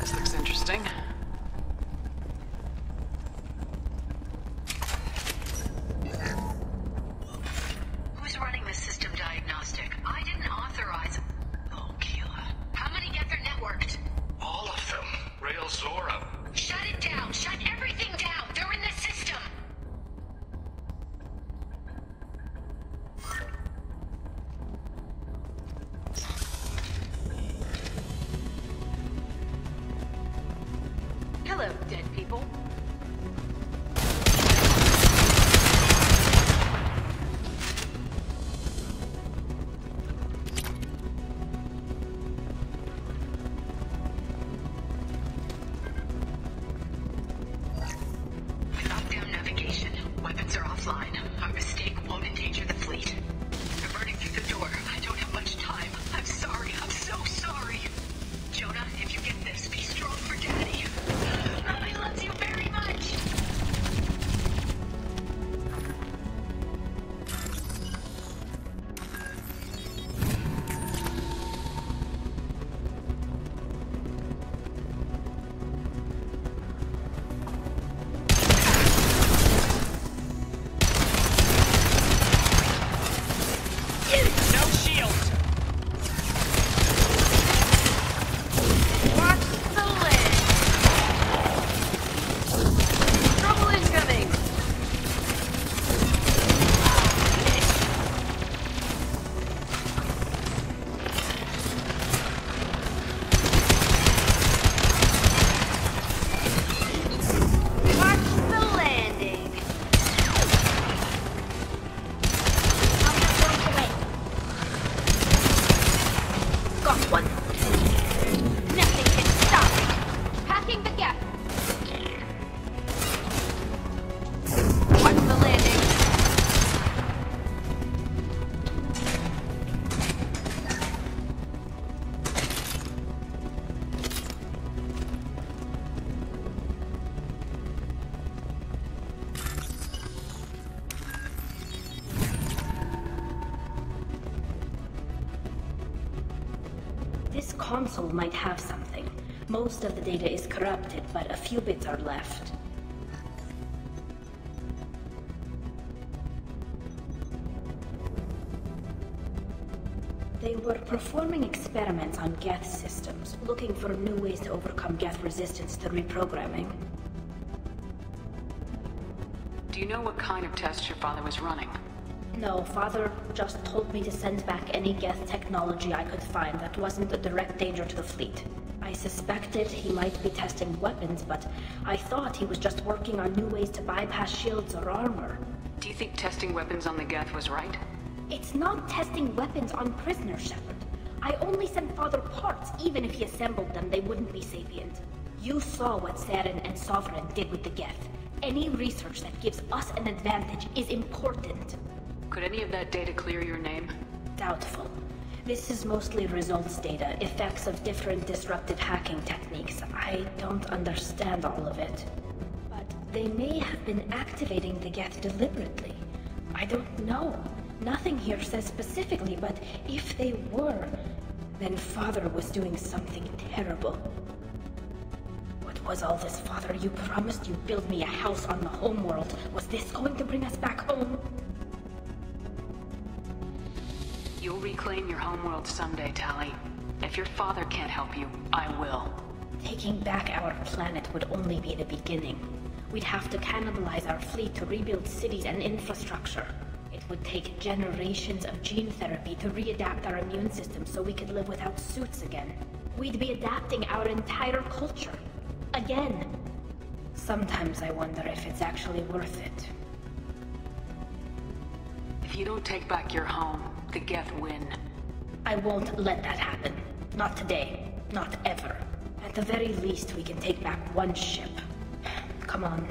This looks interesting. Who's running the system diagnostic? I didn't authorize. Oh, Keela. How many Geth are networked? All of them. Rail Zora. Shut it down! Shut everything down! They're in the system! Hello, dead people. Top-down navigation. Weapons are offline. Our mistake won't endanger the fleet. They're burning through the door. I don't have much time. I'm sorry. I'm so sorry. Jonah, if you get this, be strong for Daddy. I love you very got one. Nothing can stop me. Hacking the gap. Watch the landing. This console might have something. Most of the data is corrupted, but a few bits are left. They were performing experiments on Geth systems, looking for new ways to overcome Geth resistance to reprogramming. Do you know what kind of tests your father was running? No, Father just told me to send back any Geth technology I could find that wasn't a direct danger to the fleet. I suspected he might be testing weapons, but I thought he was just working on new ways to bypass shields or armor. Do you think testing weapons on the Geth was right? It's not testing weapons on prisoners, Shepard. I only sent Father parts. Even if he assembled them, they wouldn't be sapient. You saw what Saren and Sovereign did with the Geth. Any research that gives us an advantage is important. Could any of that data clear your name? Doubtful. This is mostly results data, effects of different disruptive hacking techniques. I don't understand all of it. But they may have been activating the Geth deliberately. I don't know. Nothing here says specifically, but if they were, then Father was doing something terrible. What was all this, Father? You promised you'd build me a house on the homeworld. Was this going to bring us back home? You'll reclaim your homeworld someday, Tali. If your father can't help you, I will. Taking back our planet would only be the beginning. We'd have to cannibalize our fleet to rebuild cities and infrastructure. It would take generations of gene therapy to readapt our immune system so we could live without suits again. We'd be adapting our entire culture. Again. Sometimes I wonder if it's actually worth it. If you don't take back your home, the Geth win. I won't let that happen. Not today. Not ever. At the very least, we can take back one ship. Come on.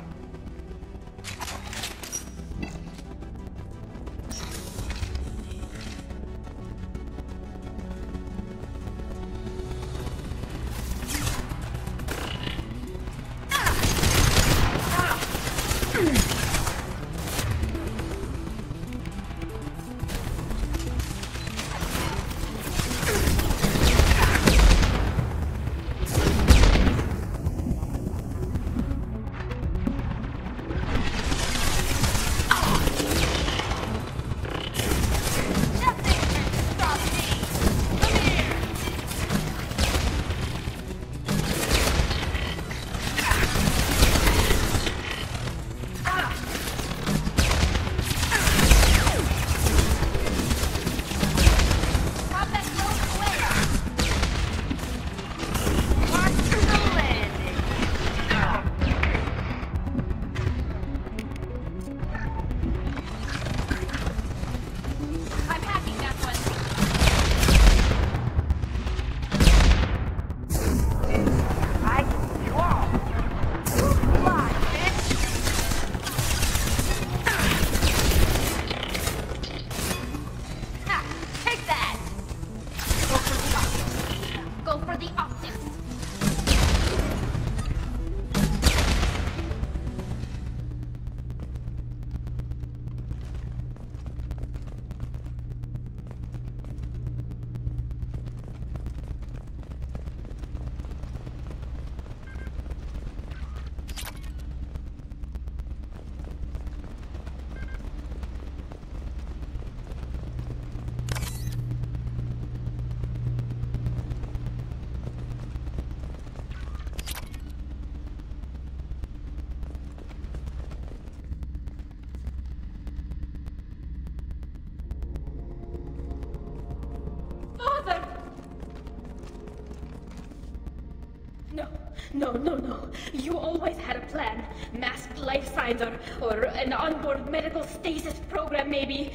No. You always had a plan. Masked life signs or an onboard medical stasis program, maybe.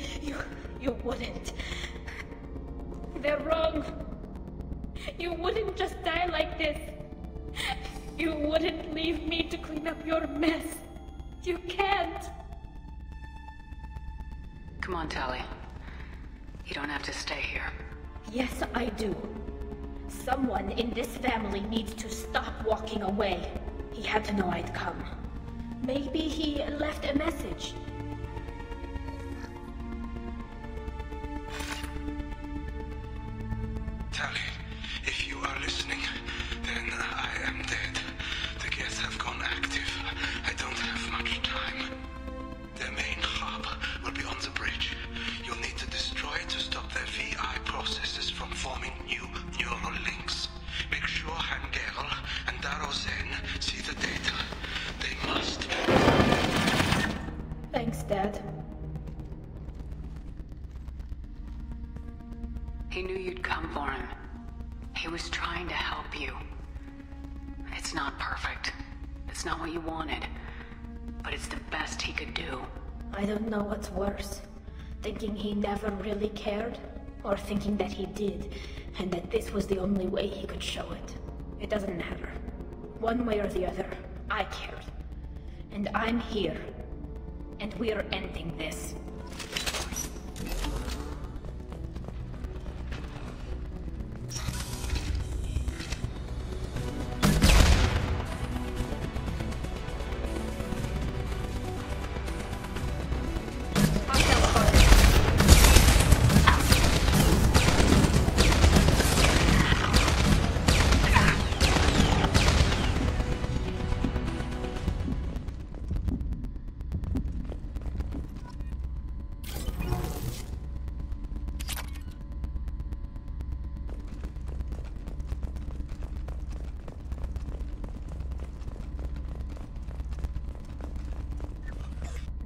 You wouldn't. They're wrong. You wouldn't just die like this. You wouldn't leave me to clean up your mess. You can't. Come on, Tali. You don't have to stay here. Yes, I do. Someone in this family needs to stop walking away. He had to know I'd come. Maybe he left a message. Tali, if you are listening, then I am dead. The Geth have gone active. I don't have much time. Their main hub will be on the bridge. You'll need to destroy it to stop their VI processes from forming new neural links. Make sure Hangerl and Darozen see the data. They must. Thanks, Dad. He knew you'd come for him. He was trying to help you. It's not perfect. It's not what you wanted. But it's the best he could do. I don't know what's worse. Thinking he never really cared, or thinking that he did, and that this was the only way he could show it. It doesn't matter. One way or the other, I cared. And I'm here. And we're ending this.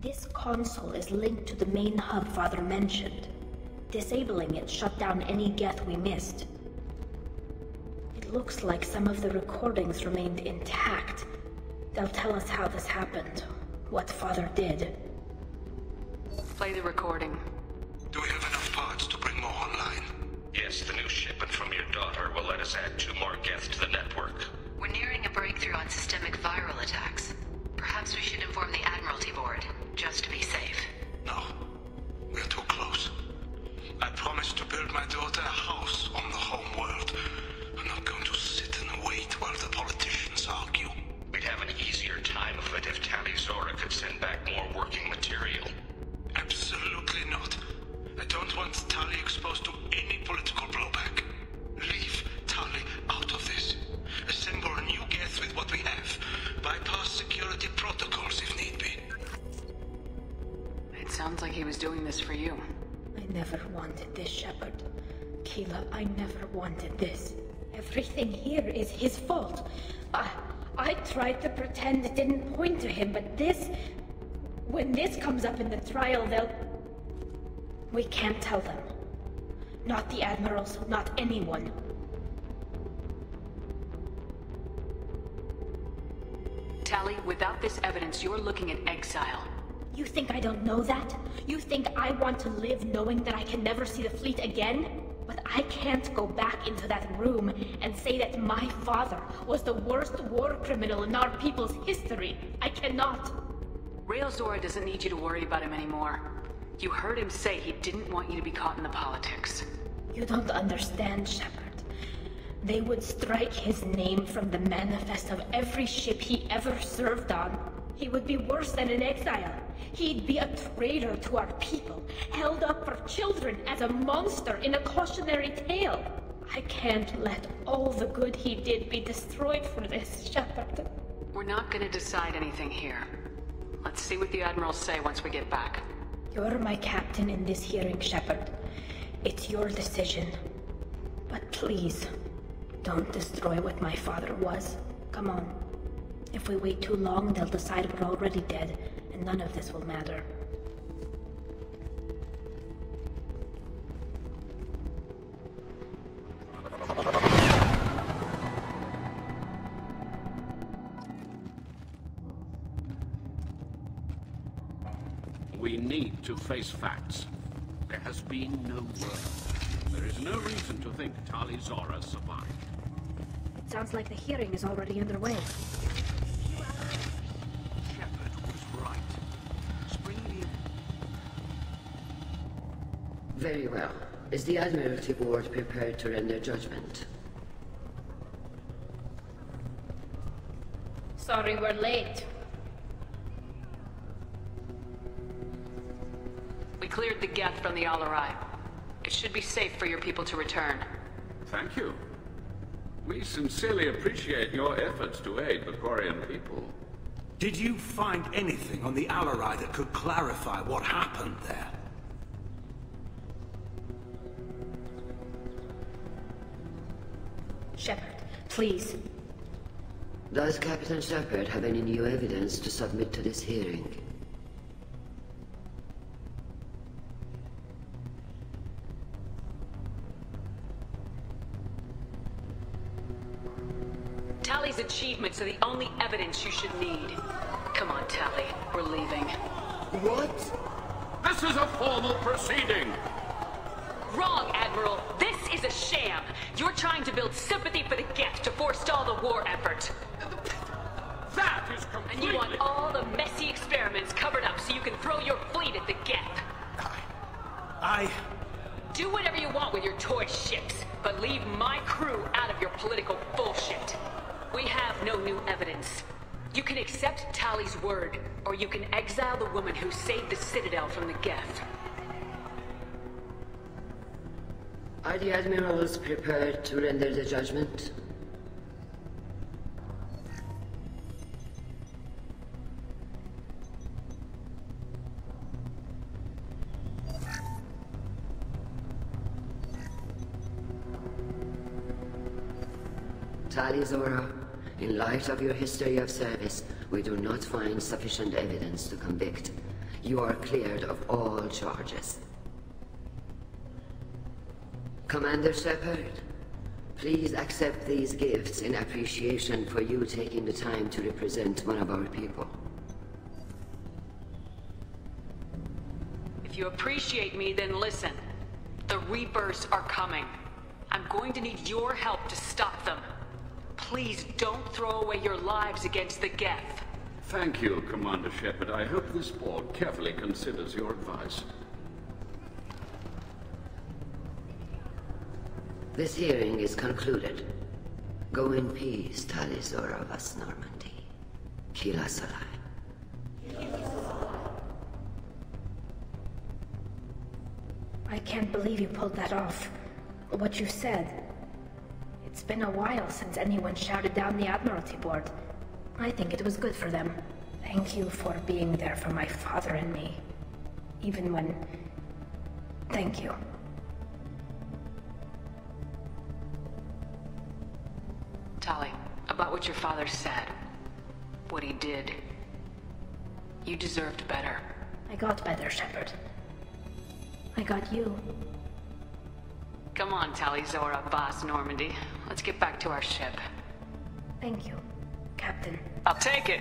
This console is linked to the main hub Father mentioned. Disabling it shut down any Geth we missed. It looks like some of the recordings remained intact. They'll tell us how this happened, what Father did. Play the recording. Do we have enough parts to bring more online? Yes, the new shipment from your daughter will let us add 2 more Geth to the network. We're nearing a breakthrough on systemic viral attacks. Perhaps we should inform the Admiralty Board, just to be safe. No. We're too close. I promised to build my daughter a house on the home world. I'm not going to sit and wait while the politicians argue. We'd have an easier time of it if Tali Zora could send back more working material. Absolutely not. I don't want Tali exposed to any political blowback. Leave Tali out of this. Assemble a new Geth with what we have. Bypass security protocols if need be. It sounds like he was doing this for you. I never wanted this, Shepard. Keela, I never wanted this. Everything here is his fault. I tried to pretend it didn't point to him, but this... When this comes up in the trial, they'll... We can't tell them. Not the Admirals, not anyone. Tali, without this evidence, you're looking at exile. You think I don't know that? You think I want to live knowing that I can never see the fleet again? But I can't go back into that room and say that my father was the worst war criminal in our people's history. I cannot. Rael Zora doesn't need you to worry about him anymore. You heard him say he didn't want you to be caught in the politics. You don't understand, Shepard. They would strike his name from the manifest of every ship he ever served on. He would be worse than an exile. He'd be a traitor to our people, held up for children as a monster in a cautionary tale. I can't let all the good he did be destroyed for this, Shepard. We're not gonna decide anything here. Let's see what the Admirals say once we get back. You're my captain in this hearing, Shepard. It's your decision. But please, don't destroy what my father was. Come on. If we wait too long, they'll decide we're already dead, and none of this will matter. We need to face facts. There has been no war. There is no reason to think Tali Zora survived. It sounds like the hearing is already underway. Shepard was right. Spring Very well. Is the Admiralty Board prepared to render judgment? Sorry we're late. We cleared the Geth from the Alarai. It should be safe for your people to return. Thank you. We sincerely appreciate your efforts to aid the Quarian people. Did you find anything on the Alarai that could clarify what happened there? Shepard, please. Does Captain Shepard have any new evidence to submit to this hearing? Tali's achievements are the only evidence you should need. Come on, Tali. We're leaving. What? This is a formal proceeding! Wrong, Admiral. This is a sham. You're trying to build sympathy for the Geth to forestall the war effort. That is completely... And you want all the messy experiments covered up so you can throw your fleet at the Geth. Do whatever you want with your toy ships, but leave my crew out of your political bullshit. We have no new evidence. You can accept Tali's word, or you can exile the woman who saved the Citadel from the Geth. Are the Admirals prepared to render the judgment? Tali Zora, in light of your history of service, we do not find sufficient evidence to convict. You are cleared of all charges. Commander Shepard, please accept these gifts in appreciation for you taking the time to represent one of our people. If you appreciate me, then listen. The Reapers are coming. I'm going to need your help to stop them. Please don't throw away your lives against the Geth. Thank you, Commander Shepard. I hope this board carefully considers your advice. This hearing is concluded. Go in peace, Tali Zora Vas Normandy. Kila Salai. I can't believe you pulled that off. What you said. It's been a while since anyone shouted down the Admiralty Board. I think it was good for them. Thank you for being there for my father and me. Even when... Thank you. Tali, about what your father said, what he did, you deserved better. I got better, Shepard. I got you. Come on, Tali Zora Vas Normandy. Let's get back to our ship. Thank you, Captain. I'll take it.